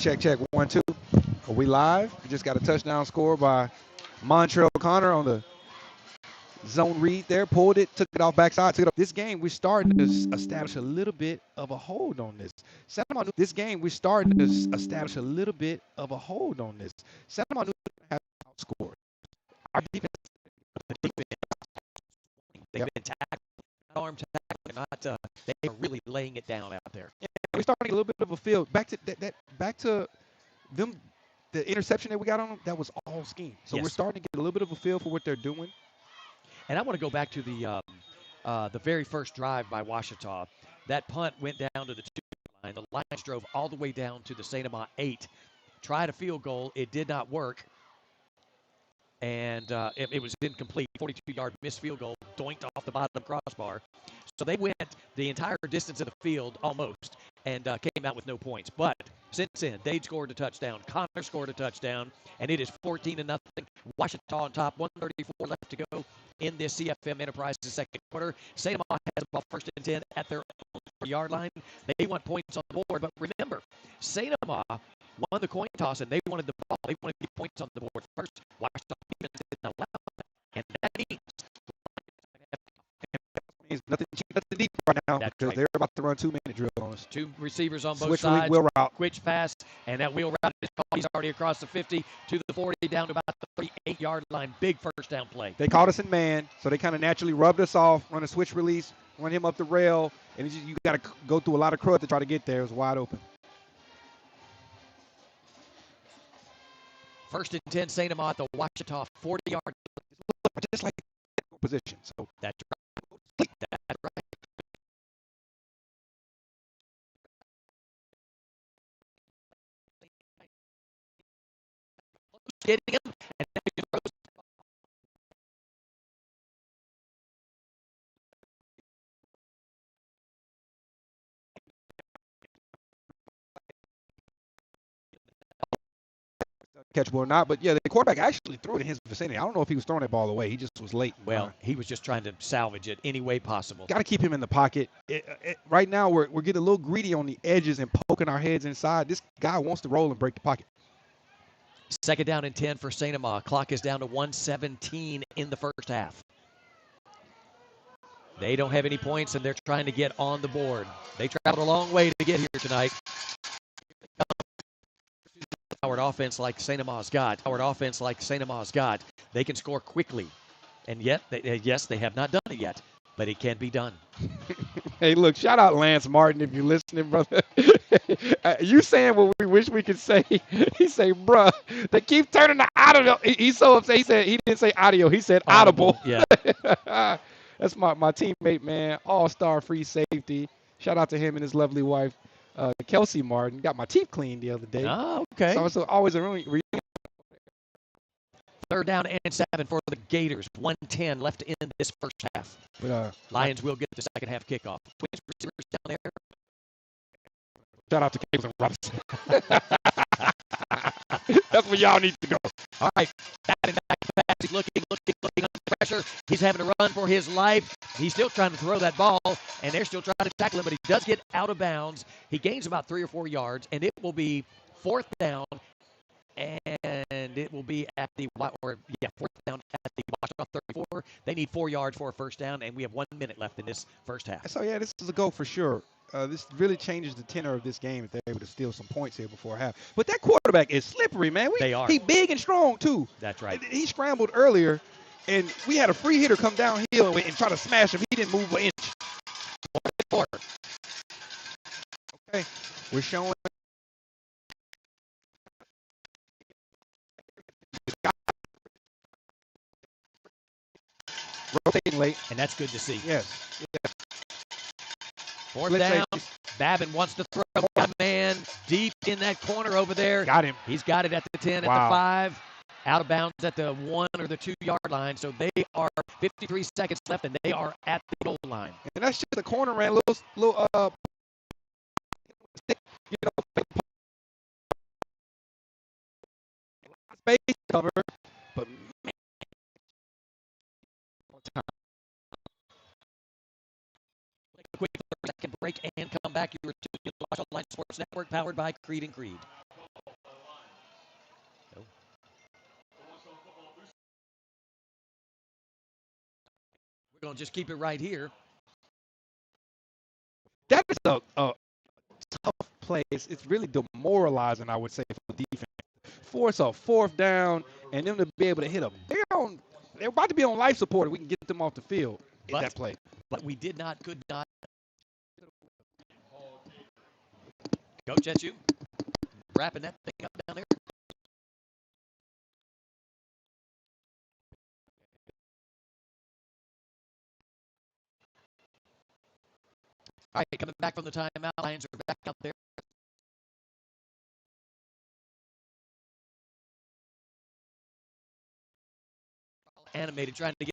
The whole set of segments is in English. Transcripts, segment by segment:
Check, check, 1, 2. Are we live? We just got a touchdown score by Montrell Connor on the zone read there. Pulled it, took it off backside, took it up. This game, we're starting to establish a little bit of a hold on this. This game, we're starting to establish a little bit of a hold on this. Santa Monica has outscored. Our defense, they've been tackled, arm tackling, not they are really laying it down out there. Yeah, we're starting to get a little bit of a feel. Back to them. The interception that we got on them, that was all scheme. So Yes. We're starting to get a little bit of a feel for what they're doing. And I want to go back to the very first drive by Ouachita. That punt went down to the 2 line. The Lions drove all the way down to the St. Amant 8. Tried a field goal. It did not work. And it was incomplete. 42-yard missed field goal, doinked off the bottom crossbar. So they went the entire distance of the field almost and came out with no points. But since then, Dade scored a touchdown. Connor scored a touchdown. And it is 14-0. Ouachita on top. 1:34 left to go in this CFM Enterprises second quarter. St. Amant has ball 1st and 10 at their own yard line. They want points on the board. But remember, St. Amant won the coin toss, and they wanted the ball. They wanted to get points on the board first. Ouachita defense didn't allow that. And that means nothing deep right now That's because right. they're about to run 2-minute drill on us. 2 receivers on both Switch sides. wheel route. Quick pass, and that wheel route is called. He's already across the 50 to the 40, down to about the 38-yard line. Big first down play. They caught us in man, so they kind of naturally rubbed us off, run a switch release, run him up the rail, and you got to go through a lot of crud to try to get there. It was wide open. 1st and 10, St. Amant, the Ouachita 40-yard. Just like position. So That's right. That's right. Getting him, and now he throws. catchable or not, but yeah, the quarterback actually threw it in his vicinity. I don't know if he was throwing that ball away. He just was late. Well, he was just trying to salvage it any way possible. Got to keep him in the pocket. Right now, we're getting a little greedy on the edges and poking our heads inside. This guy wants to roll and break the pocket. 2nd down and 10 for St. Amant. Clock is down to 1:17 in the first half. They don't have any points, and they're trying to get on the board. They traveled a long way to get here tonight. Howard offense like St. Amant's got. They can score quickly. And yet, yes, they have not done it yet, but it can be done. Hey, look, shout out Lance Martin if you're listening, brother. You saying what we wish we could say. He say, bruh, they keep turning the audio. He's so upset. He said he didn't say audio. He said audible. Yeah. That's my teammate, man. All-star free safety. Shout out to him and his lovely wife, Kelsey Martin. Got my teeth cleaned the other day. Oh, okay. So it's always a really 3rd down and 7 for the Gators. 1:10 left in this first half. But, Lions will get the second half kickoff. Twins receivers down there. shout out to Caitlin Robinson. That's where y'all need to go. All right, back pass. He's looking under pressure. He's having to run for his life. He's still trying to throw that ball, and they're still trying to tackle him, but he does get out of bounds. He gains about 3 or 4 yards, and it will be 4th down, and it will be at the 4th down at the Ouachita 34. They need 4 yards for a first down, and we have 1 minute left in this first half. So, yeah, this is a go for sure. This really changes the tenor of this game if they're able to steal some points here before half. But that quarterback is slippery, man. They are. He big and strong, too. That's right. He scrambled earlier, and we had a free hitter come downhill and try to smash him. He didn't move an inch. Okay, we're showing. Rotating late. And that's good to see. Yes. 4th down. Babin wants to throw a man deep in that corner over there. Got him. He's got it at the 10, Wow. at the 5. Out of bounds at the 1 or the 2-yard line. So they are 53 seconds left, and they are at the goal line. And that's just a corner ran, little space cover, but man, A quick second break and come back. You're tuned to the Ouachita Line Sports Network, powered by Creed and Creed. We're going to just keep it right here. That is a tough play. It's really demoralizing, I would say, for defense. Force a fourth down, and them to be able to hit them. They're about to be on life support. We can get them off the field in that play. But we could not. Coach, that's you. Wrapping that thing up down there. All right, coming back from the timeout. Lions are back out there. Animated, trying to get.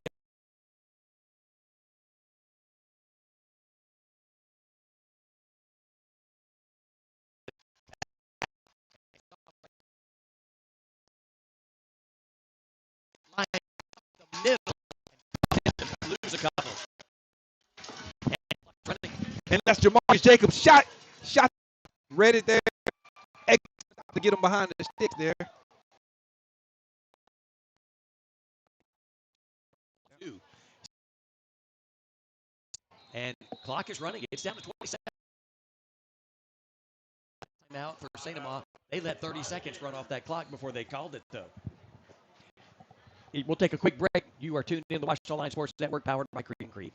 Line the middle. Lose a couple. And that's Jamarcus Jacobs. Shot. Read it there. To get him behind the sticks there. And clock is running. It's down to 27. Timeout for St. Amant. They let 30 seconds run off that clock before they called it, though. We'll take a quick break. You are tuned in to the Ouachita Lions Sports Network, powered by Creed and Creed.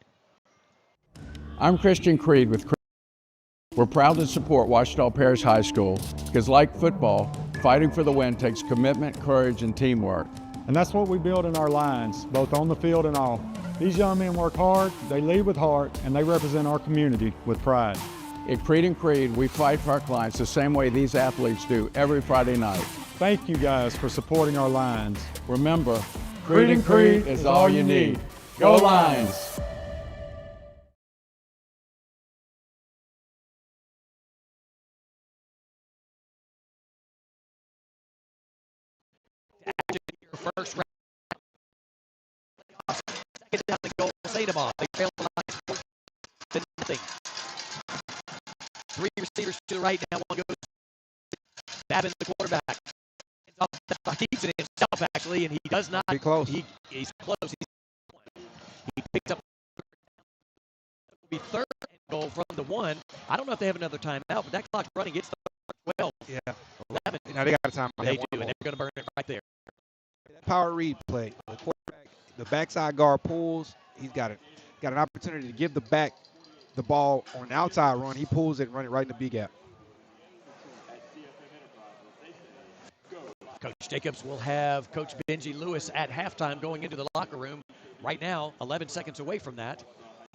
I'm Christian Creed with Creed. We're proud to support Ouachita Parish High School because, like football, fighting for the win takes commitment, courage, and teamwork. And that's what we build in our lines, both on the field and off. These young men work hard, they lead with heart, and they represent our community with pride. At Creed and Creed, we fight for our clients the same way these athletes do every Friday night. Thank you guys for supporting our lines. Remember, Creed and Creed is all you need. Go Lions! First round. Second down the goal, St. Amant. They trail the Lions 4-0. Three receivers to the right now. One goes Babin, the quarterback. He keeps it himself, actually, and he does not. Be close. He's close. He picked up. It will be third and goal from the one. I don't know if they have another timeout, but that clock's running. It's 12. Yeah. 11. Now they got a timeout. They do, and they're going to burn it right there. That power read play. The quarterback, the backside guard pulls. He's got an opportunity to give the back the ball on the outside run. He pulls it and run it right in the B gap. Coach Jacobs will have Coach Benji Lewis at halftime going into the locker room. Right now, 11 seconds away from that.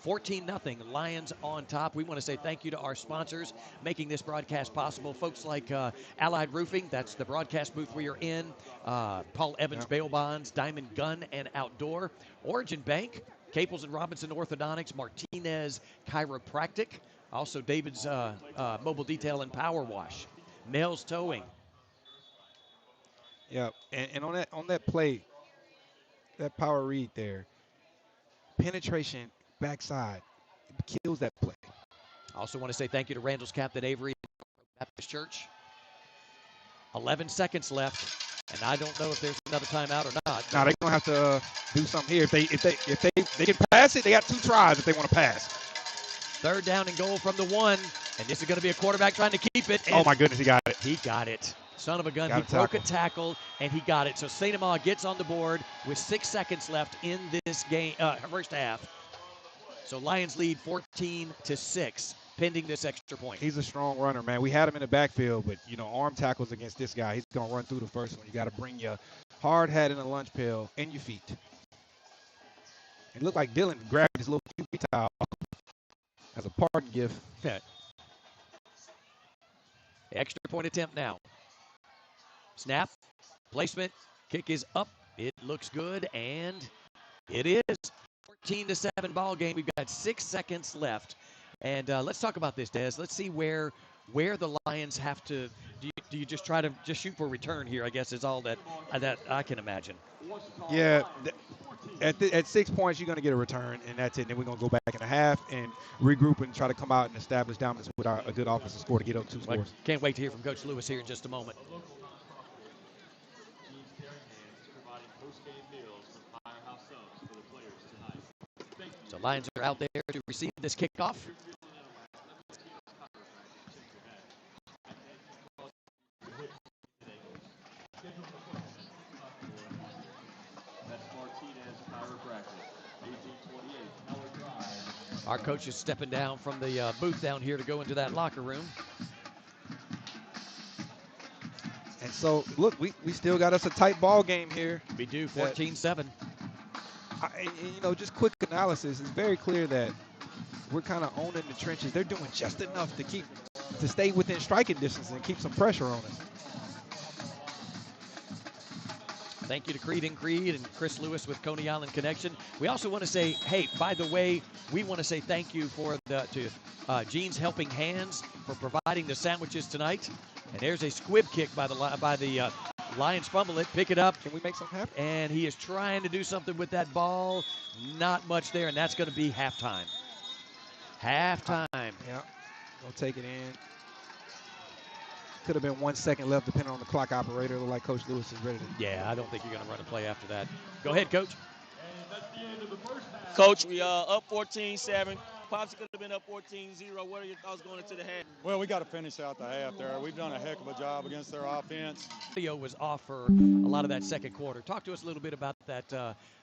14-0, Lions on top. We want to say thank you to our sponsors making this broadcast possible. Folks like Allied Roofing, that's the broadcast booth we are in. Paul Evans Bail Bonds, Diamond Gun and Outdoor. Origin Bank, Caples and Robinson Orthodontics, Martinez Chiropractic. Also David's Mobile Detail and Power Wash. Mel's Towing. Yeah, and on that play, that power read there, penetration backside, it kills that play. Also want to say thank you to Randall's Captain Avery Baptist Church. 11 seconds left, and I don't know if there's another timeout or not. Now they're gonna have to do something here. If they can pass it, they got 2 tries if they want to pass. Third down and goal from the one, and this is going to be a quarterback trying to keep it. Oh my goodness, he got it. He got it. Son of a gun, he broke a tackle, and he got it. So St. Amant gets on the board with 6 seconds left in this game, first half. So Lions lead 14-6, pending this extra point. He's a strong runner, man. We had him in the backfield, but, arm tackles against this guy. He's going to run through the first one. You got to bring your hard hat and a lunch pail and your feet. It looked like Dylan grabbed his little QB towel as a parting gift. Extra point attempt now. Snap, placement, kick is up. It looks good, and it is. 14-7 ball game. We've got 6 seconds left, and let's talk about this, Des. Let's see where the Lions have to. Do you just try to just shoot for a return here? I guess is all that I can imagine. Yeah, at 6 points you're going to get a return, and that's it. And then we're going to go back in a half and regroup and try to come out and establish dominance with a good offensive score to get up 2 scores. Can't wait to hear from Coach Lewis here in just a moment. So Lions are out there to receive this kickoff. Our coach is stepping down from the booth down here to go into that locker room. And so, look, we still got us a tight ball game here. We do, 14-7. You know, just quick analysis. It's very clear that we're kind of owning the trenches. They're doing just enough to stay within striking distance and keep some pressure on us. Thank you to Creed and Creed and Chris Lewis with Coney Island Connection. We also want to say, hey, by the way, we want to say thank you to Gene's Helping Hands for providing the sandwiches tonight. And there's a squib kick by the Lions. Fumble it, pick it up. Can we make something happen? And he is trying to do something with that ball. Not much there, and that's going to be halftime. Halftime. Yeah, we'll take it in. Could have been 1 second left, depending on the clock operator. Look like Coach Lewis is ready to. Yeah, I don't think you're going to run a play after that. Go ahead, Coach. Coach, we are up 14-7. Pops could have been up 14-0. What are your thoughts going into the half? Well, we got to finish out the half there. We've done a heck of a job against their offense. Video was off for a lot of that second quarter. Talk to us a little bit about that,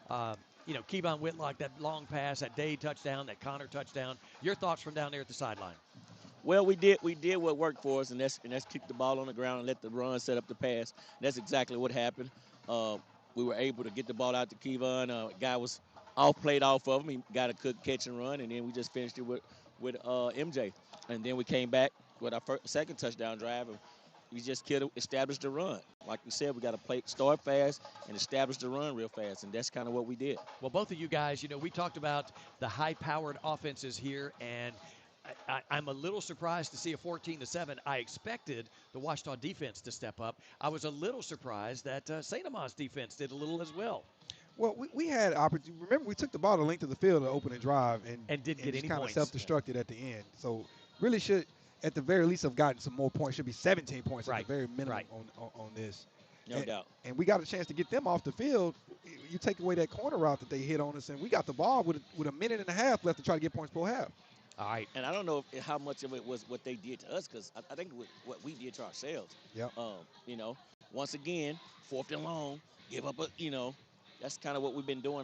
Kevon Whitlock, that long pass, that Day touchdown, that Connor touchdown. Your thoughts from down there at the sideline? Well, we did what worked for us, and that's kick the ball on the ground and let the run set up the pass. That's exactly what happened. We were able to get the ball out to Kevon. Guy was played off of him. He got a good catch and run, and then we just finished it with MJ. And then we came back with our second touchdown drive, and we just established the run. Like we said, we got to start fast and establish the run real fast, and that's kind of what we did. Well, both of you guys, we talked about the high-powered offenses here, and I'm a little surprised to see a 14-7. I expected the Ouachita defense to step up. I was a little surprised that St. Amant's defense did a little as well. Well, we had opportunity. Remember, we took the ball the length of the field to open and drive, and didn't get any kind points. of self-destructed at the end. So really should, at the very least, have gotten some more points. Should be 17 points at the very minimum on this. No doubt. And we got a chance to get them off the field. You take away that corner route that they hit on us, and we got the ball with a minute and a half left to try to get points per half. All right. And I don't know how much of it was what they did to us, because I think what we did to ourselves. Yep. Once again, 4th and long, give up that's kind of what we've been doing